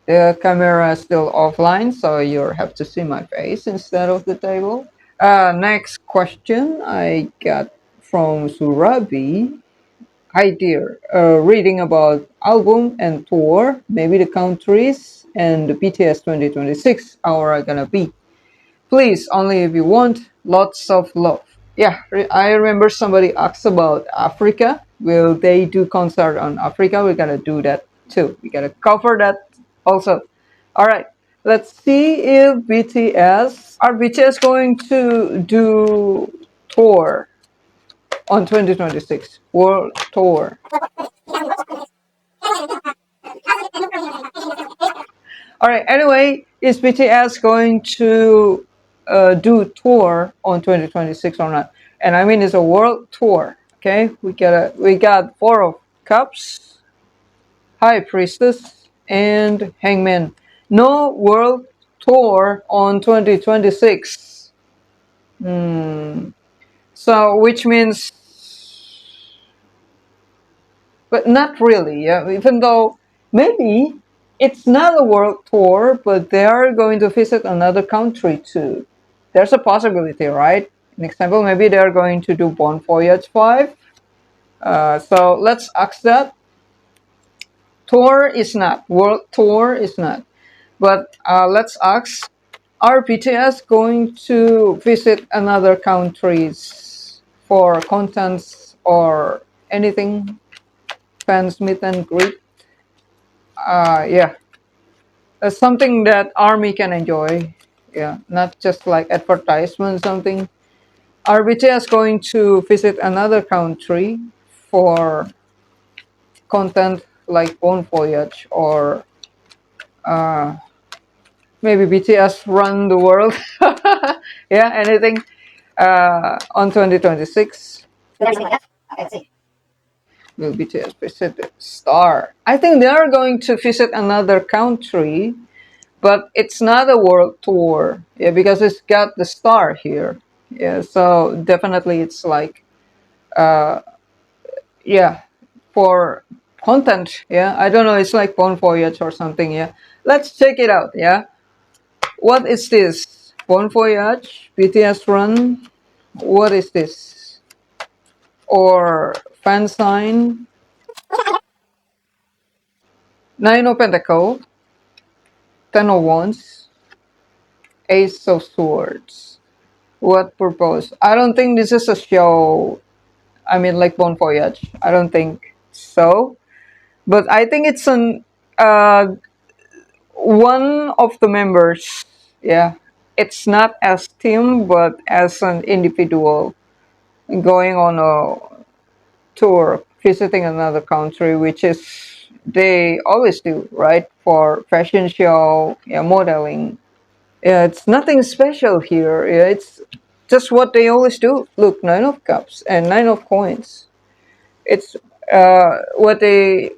The camera is still offline, so you have to see my face instead of the table. Next question I got from Surabi. Hi dear, reading about album and tour, maybe the countries and the BTS 2026 are gonna be. Please, only if you want, lots of love. Yeah, I remember somebody asked about Africa. Will they do concert on Africa? We gotta do that too. We gotta cover that also. All right, let's see if BTS going to do tour on 2026 world tour. All right. Anyway, is BTS going to do tour on 2026 or not? And I mean, it's a world tour. Okay, we got Four of Cups, High Priestess, and Hangman. No world tour on 2026. So, which means, but not really. Yeah, even though maybe it's not a world tour, but they are going to visit another country too. There's a possibility, right? An example, maybe they're going to do Bon Voyage 5. So let's ask that. Tour is not. World tour is not. But let's ask, are BTS going to visit another countries for contents or anything? Fans meet and greet? Yeah, something that army can enjoy. Yeah, not just like advertisement something. Are BTS going to visit another country for content like Bon Voyage or maybe BTS run the world? Yeah, anything on 2026? Will BTS visit the star? I think they are going to visit another country, but it's not a world tour. Yeah, because it's got the star here. Yeah, so definitely it's like, yeah, for content. Yeah, I don't know. It's like Bon Voyage or something. Yeah, let's check it out. Yeah, what is this? Bon Voyage, BTS Run. What is this? Or fan sign? Nine of Pentacles, Ten of Wands, Ace of Swords. What purpose? I don't think this is a show. I mean, like Bon Voyage. I don't think so. But I think it's an one of the members. Yeah, it's not as team, but as an individual going on a tour, visiting another country, which is they always do, right? For fashion show, yeah, modeling. Yeah, it's nothing special here. Yeah, it's just what they always do. Look, Nine of Cups and Nine of Coins. It's what they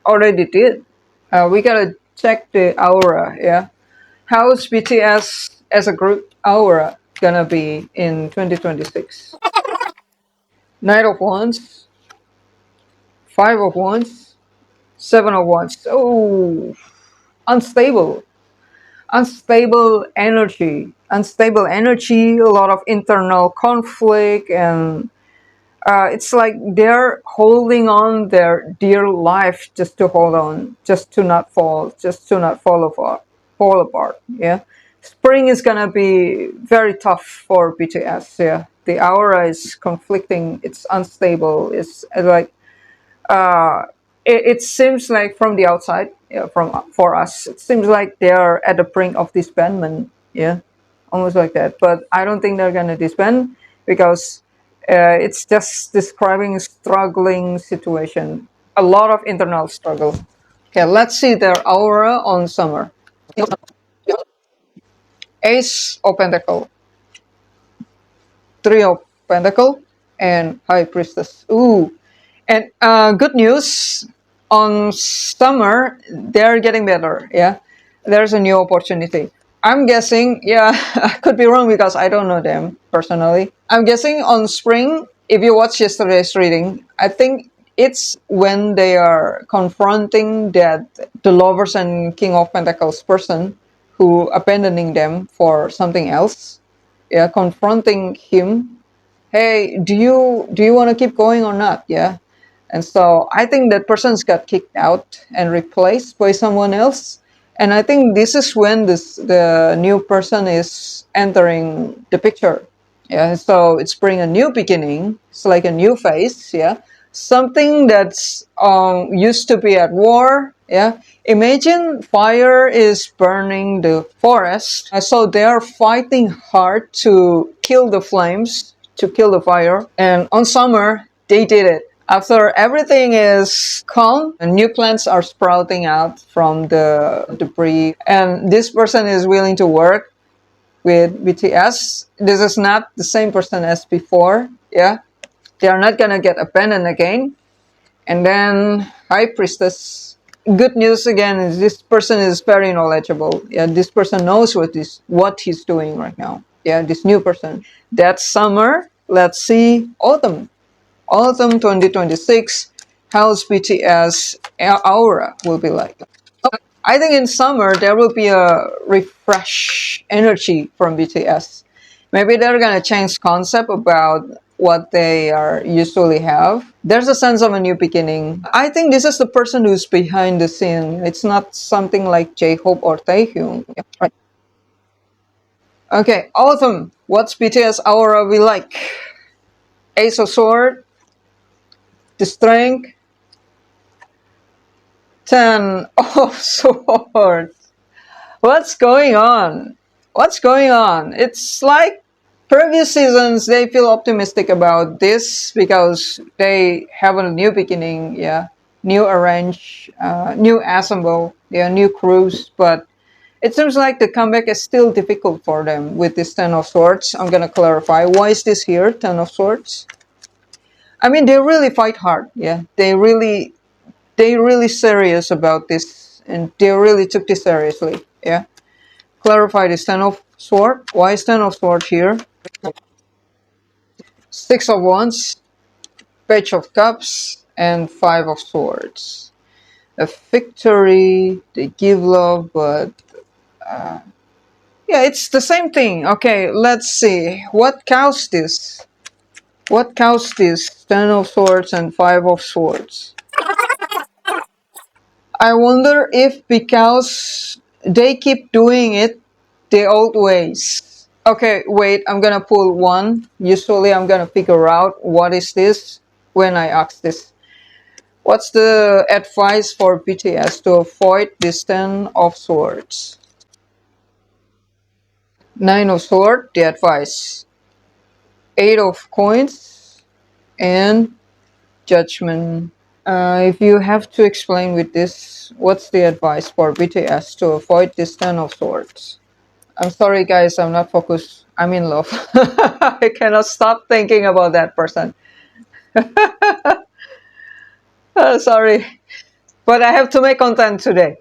already did. We gotta check the aura. Yeah, how's BTS as a group aura gonna be in 2026? Knight of Wands, Five of Wands, Seven of Wands. Oh, unstable, unstable energy. A lot of internal conflict and it's like they're holding on their dear life just to hold on, just to not fall, just to not fall apart. Yeah, spring is gonna be very tough for BTS. Yeah, the aura is conflicting. It's unstable. It's like it seems like from the outside, yeah, from for us, it seems like they are at the brink of disbandment. Yeah, almost like that. But I don't think they're gonna disband because it's just describing a struggling situation, a lot of internal struggle. Okay, let's see their aura on summer. Ace of Pentacle, Three of Pentacle, and High Priestess. Ooh, and good news on summer, they're getting better. Yeah, there's a new opportunity. I'm guessing, yeah, I could be wrong because I don't know them personally. I'm guessing on spring, if you watch yesterday's reading, I think It's when they are confronting that the lovers and King of Pentacles person who abandoning them for something else. Yeah, confronting him. Hey, do you want to keep going or not? Yeah. And so I think that person's got kicked out and replaced by someone else. And I think this is when the new person is entering the picture. Yeah, so it's bring a new beginning. It's like a new phase. Yeah, something that's used to be at war. Yeah, imagine fire is burning the forest. So they are fighting hard to kill the flames, to kill the fire. And on summer, they did it. After everything is calm, new plants are sprouting out from the debris, and this person is willing to work with BTS. This is not the same person as before. Yeah, they are not gonna get abandoned again. And then High Priestess. Good news again is this person is very knowledgeable. Yeah, this person knows what he's doing right now. Yeah, this new person. That's summer. Let's see autumn. Autumn 2026. How's BTS aura will be like? I think in summer there will be a refresh energy from BTS. Maybe they're gonna change concept about what they are usually have. There's a sense of a new beginning. I think this is the person who's behind the scene. It's not something like J-Hope or Taehyung. Yeah, right. Okay, autumn. What's BTS aura we like? Ace of Sword, the Strength, 10 of Swords. What's going on? What's going on? It's like previous seasons, they feel optimistic about this because they have a new beginning, yeah, new arrange, new assemble, yeah, new crews. But it seems like the comeback is still difficult for them with this 10 of Swords. I'm gonna clarify why is this here, 10 of Swords. I mean, they really fight hard, yeah. They really serious about this, and they really took this seriously, yeah. Clarify this 10 of Sword. Why is 10 of Sword here? 6 of Wands, Page of Cups, and 5 of Swords. A victory, they give love, but yeah, it's the same thing. Okay, let's see. What caused this? What caused this 10 of Swords and 5 of Swords? I wonder if because they keep doing it the old ways. Okay, wait, I'm gonna pull one. Usually I'm gonna figure out what is this when I ask this. What's the advice for BTS to avoid this 10 of Swords? 9 of Swords, the advice. 8 of Coins and Judgment. If you have to explain with this, what's the advice for BTS to avoid this 10 of Swords? I'm sorry, guys, I'm not focused. I'm in love. I cannot stop thinking about that person. Sorry, but I have to make content today.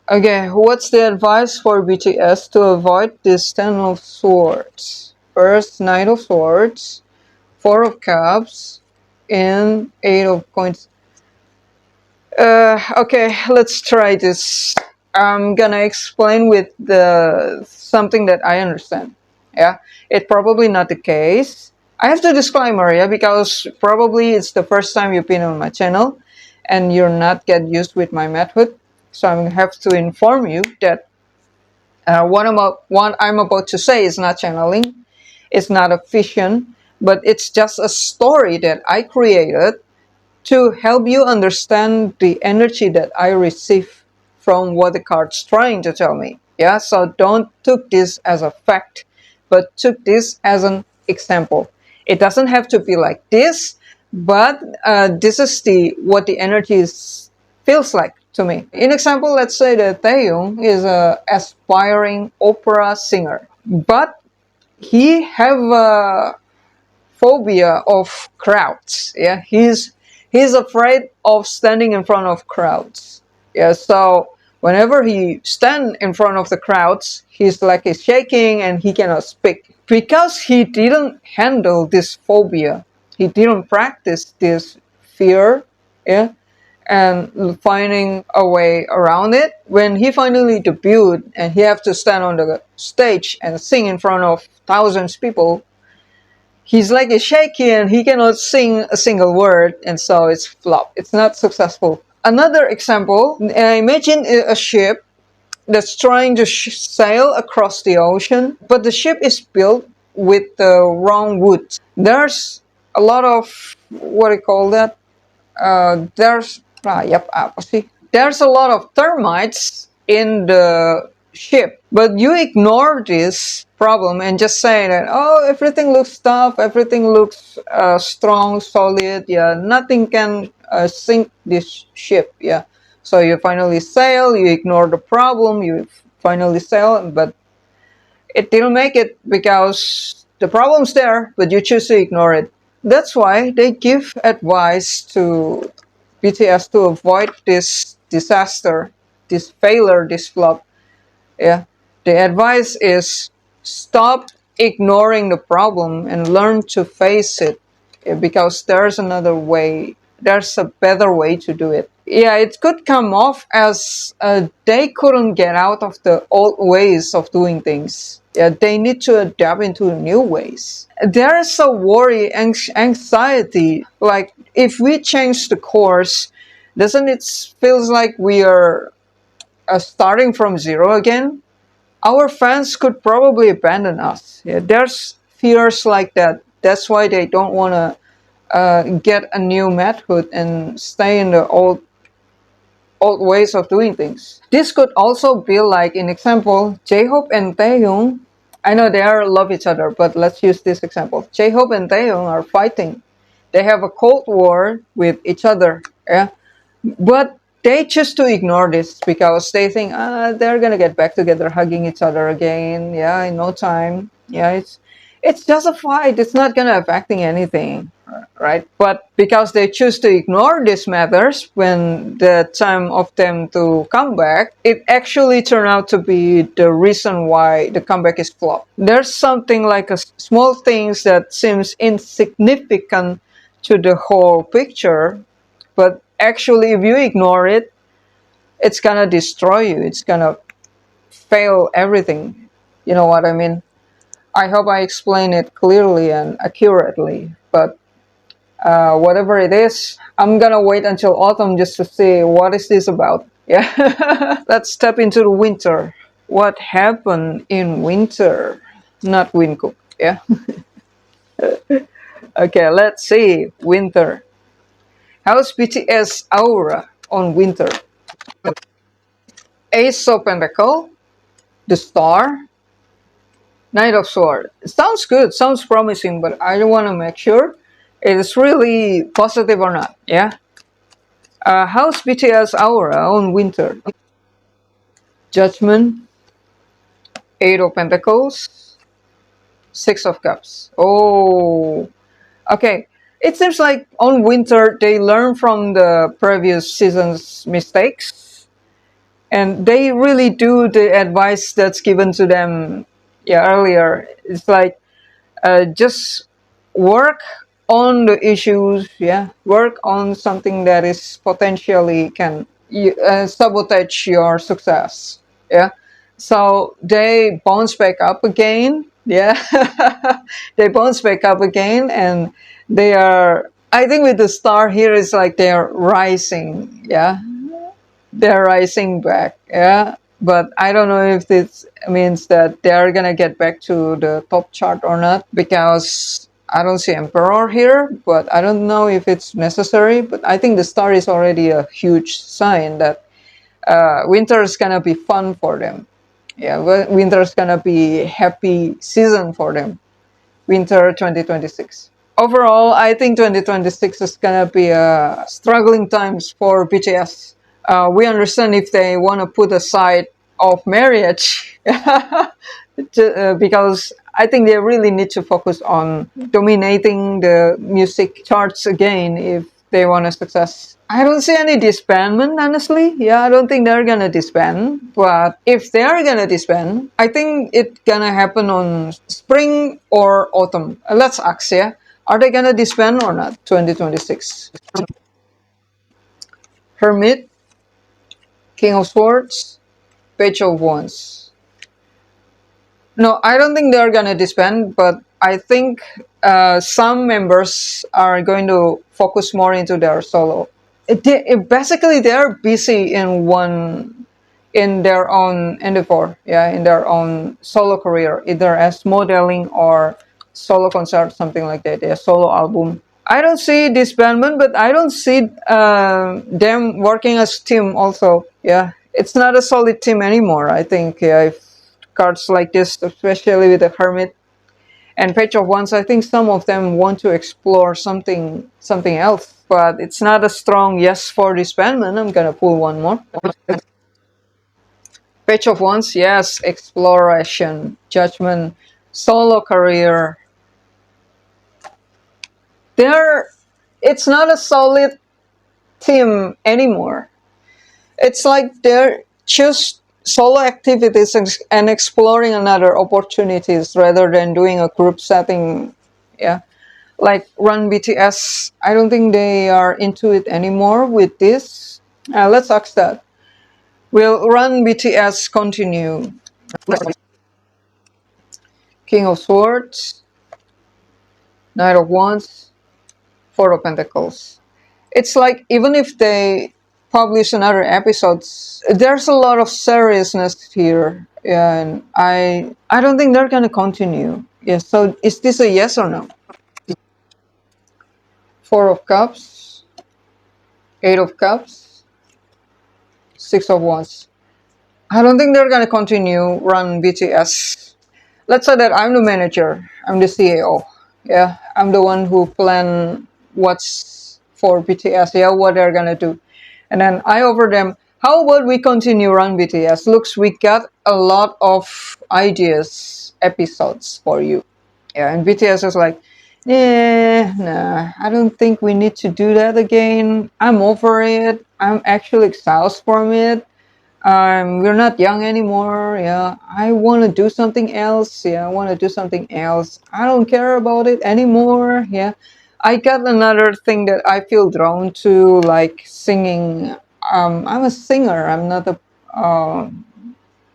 Okay, what's the advice for BTS to avoid this 10 of Swords? First, 9 of Swords, 4 of Cups, and 8 of Coins. Okay, let's try this. I'm gonna explain with something that I understand. Yeah, it's probably not the case. I have to disclaimer, yeah, because probably it's the first time you've been on my channel and you're not get used with my method. So I have to inform you that what I'm about to say is not channeling, it's not a fiction, but it's just a story that I created to help you understand the energy that I receive from what the card's trying to tell me. Yeah, so don't took this as a fact, but took this as an example. It doesn't have to be like this, but this is what the energy feels like to me. In example, let's say that Taeyong is a aspiring opera singer, but he have a phobia of crowds. Yeah, he's afraid of standing in front of crowds. Yeah, so whenever he stand in front of the crowds, he's shaking and he cannot speak because he didn't handle this phobia. he didn't practice this fear, yeah, and finding a way around it. When he finally debuted and he have to stand on the stage and sing in front of thousands of people, he's like a shaky and he cannot sing a single word, and so it's flop. It's not successful. Another example, imagine a ship that's trying to sail across the ocean, but the ship is built with the wrong wood. There's a lot of, what do you call that? There's a lot of termites in the ship, but you ignore this problem and just say that, oh, everything looks tough, everything looks strong, solid, yeah, nothing can sink this ship, yeah. So you finally sail, you ignore the problem, you finally sail, but it didn't make it because the problem's there, but you choose to ignore it. That's why they give advice to BTS to avoid this disaster, this failure, this flop. Yeah, the advice is stop ignoring the problem and learn to face it, yeah, because there's another way. There's a better way to do it. Yeah, it could come off as they couldn't get out of the old ways of doing things. Yeah, they need to adapt into new ways. There is a worry, anxiety. Like if we change the course, doesn't it feels like we are starting from zero again? Our fans could probably abandon us. Yeah, there's fears like that. That's why they don't want to get a new method and stay in the old ways of doing things. This could also be like, in example, J-Hope and Taehyung. I know they are love each other, but let's use this example. J-Hope and Taehyung are fighting. They have a cold war with each other. Yeah, but they choose to ignore this because they think they're gonna get back together, hugging each other again. Yeah, in no time. Yeah, it's just a fight. It's not gonna affecting anything, right? But because they choose to ignore these matters when the time of them to come back, it actually turned out to be the reason why the comeback is flop. There's something like a small things that seems insignificant to the whole picture, but actually if you ignore it, it's gonna destroy you. It's gonna fail everything. You know what I mean? I hope I explain it clearly and accurately, but whatever it is, I'm gonna wait until autumn just to see what is this about. Yeah. Let's step into the winter. What happened in winter? Not Wynkoop, yeah. Okay, let's see. Winter. How's BTS aura on winter? Ace of Pentacle, the Star, Knight of Swords. It sounds good, sounds promising, but I want to make sure it is really positive or not. Yeah. How's BTS aura on winter? Judgment, Eight of Pentacles, Six of Cups. Oh, okay. It seems like on winter they learn from the previous season's mistakes, and they really do the advice that's given to them, yeah, earlier. It's like just work on the issues, yeah, work on something that is potentially can sabotage your success, yeah. So they bounce back up again, yeah. They bounce back up again, and they are, I think with the star here is like they're rising, yeah, they're rising back, yeah. But I don't know if this means that they're gonna get back to the top chart or not, because I don't see Emperor here, but I don't know if it's necessary. But I think the star is already a huge sign that winter is gonna be fun for them. Yeah, winter is gonna be happy season for them. Winter 2026. Overall, I think 2026 is gonna be struggling times for BTS. We understand if they want to put aside of marriage, because I think they really need to focus on dominating the music charts again if they want a success. I don't see any disbandment, honestly. Yeah, I don't think they're gonna disband. But if they are gonna disband, I think it's gonna happen on spring or autumn. Let's ask, yeah. Are they gonna disband or not? 2026. Hermit, King of Swords, Page of Wands. No, I don't think they're gonna disband, but I think some members are going to focus more into their solo. Basically, they're busy in their own endeavor, yeah, in their own solo career, either as modeling or solo concert, something like that, a solo album. I don't see disbandment, but I don't see them working as team also. Yeah, it's not a solid team anymore. I think, yeah, if cards like this, especially with the Hermit and Page of Wands, I think some of them want to explore something else. But it's not a strong yes for disbandment. I'm gonna pull one more. Page of Wands, yes, exploration, judgment, solo career. It's not a solid team anymore. It's like they're just solo activities and exploring another opportunities rather than doing a group setting. Yeah, like Run BTS. I don't think they are into it anymore with this. Let's ask that. Will Run BTS continue? King of Swords, Knight of Wands, Four of Pentacles. It's like even if they publish another episodes, there's a lot of seriousness here, yeah, and I don't think they're gonna continue. Yeah, so is this a yes or no? Four of Cups, Eight of Cups, Six of Wands. I don't think they're gonna continue run BTS. Let's say that I'm the manager, I'm the CEO. Yeah, I'm the one who plan what's for BTS. Yeah, what they're gonna do, and then I offer them. How about we continue run BTS? Looks, we got a lot of ideas, episodes for you. Yeah, and BTS is like, nah, I don't think we need to do that again. I'm over it. I'm actually exhausted from it. We're not young anymore. Yeah, I want to do something else. Yeah, I want to do something else. I don't care about it anymore. Yeah, I got another thing that I feel drawn to, like singing. I'm a singer. I'm not a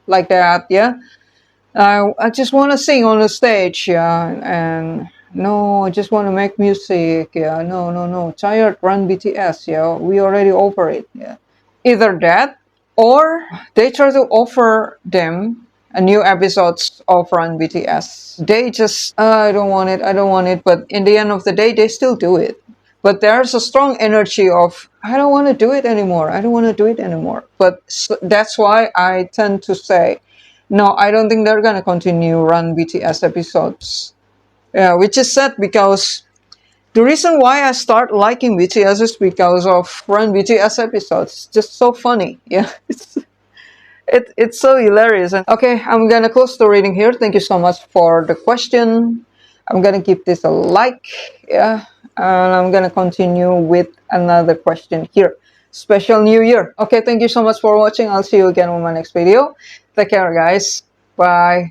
like that. Yeah, I just want to sing on the stage. Yeah, and no, I just want to make music. Yeah, no. Tired run BTS. Yeah, we already over it. Yeah, either that or they try to offer them a new episodes of Run BTS. They just, I don't want it. But in the end of the day, they still do it. But there's a strong energy of, I don't want to do it anymore. I don't want to do it anymore. But that's why I tend to say, no, I don't think they're going to continue Run BTS episodes. Yeah, which is sad because the reason why I start liking BTS is because of Run BTS episodes. Just so funny. Yeah, it's so hilarious. And okay, I'm gonna close the reading here. Thank you so much for the question. I'm gonna give this a like. Yeah, and I'm gonna continue with another question here. Special New Year. Okay, thank you so much for watching. I'll see you again on my next video. Take care, guys. Bye.